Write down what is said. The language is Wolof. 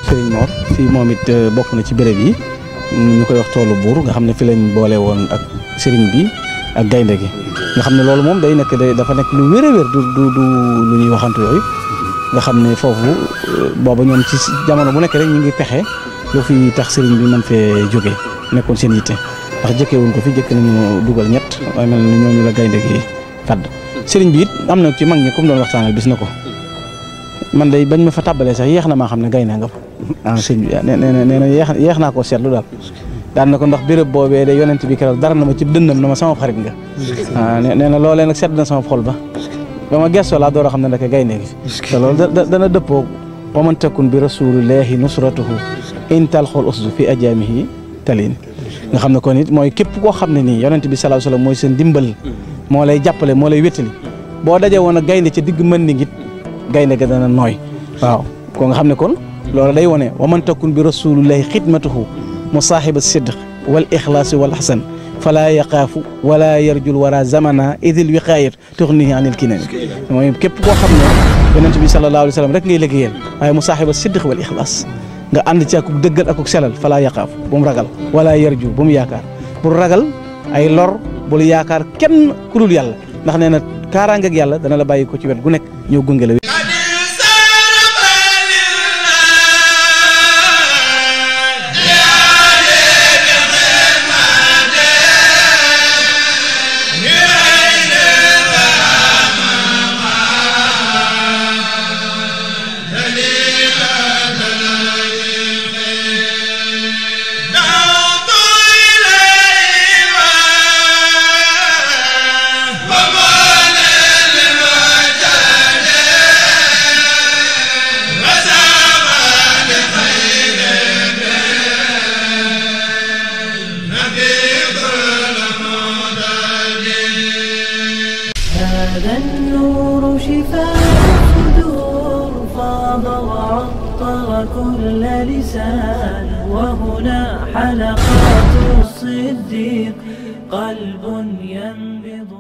Serigne Mor fii moom it bokk na ci béréb yi ñu koy wax toolu buur nga xam ne fi lañ boole woon ak Serigne bi ak gaynde gi nga xam ne loolu moom dafa nekk lu wér a wér du lu ñuy waxantu yooyu nga xam ne foofu booba ñoom ci jamono bu nekk rek ñu ngi pexe lu fi tax Serigne bi mën fee jóge nekkoon seen yitte ndax jëkkewuñ ko fi jëkk nañu dugal ñett waaye mel na ñooñu la gaynde gi fàdd Serigne bi it am na ci mag ñi comme doon waxtaanal bis na ko man day bañ ma fa tàbbalee sax yeex na maa xam ne gaynde nga fa sëñ bi nee na yeex naa koo seetlu daal daan na ko ndax béréb boobee de yonent bi keroog dara na ma ci dënnam na ma sama xarit nga nee na loolee nag sedd na sama xol ba ma gestoo laa door a xam ne ndeke gaynde gi fi te loolu dana dëppoo wa man takun bi rasulillahi nusratuhu in talxul usdu fi ajaamihi talin nga xam ne kon it mooy képp koo xam ne nii yonent bi sallallahu alayhi wasallam mooy seen dimbal moo lay jàppale moo lay wéttali boo dajee woon a gaynde ca digg mën ni ngit gaynde ga dana nooy waaw ko nga xam ne kon loolu day wone wa man takun bi rasulillahi xidmatuhu musaahiba sidq wal ixlaasi wal xasan fala yaqaafu wala yarjul wara zamana idil wiqaayat tuxnihi anil kinan mooy képp koo xam ne yonent bi sallallahu alayhi wasallam rek ngay liggéeyal waaye musaahiba sidq wal ixlaas nga ànd ci akuk dëggal akuk selal fala yaqaafu bu mu ragal wala yarju bu mu yaakaar pour ragal ay lor bul yaakaar kenn ku dul yàlla ndax nee na kaaraangeeg yàlla dana la bàyyi ko ci wet gu nekk ñëw gunge la هذا النور شفاء الصدور فاض وعطر كل لسان وهنا حلقات الصديق قلب ينبض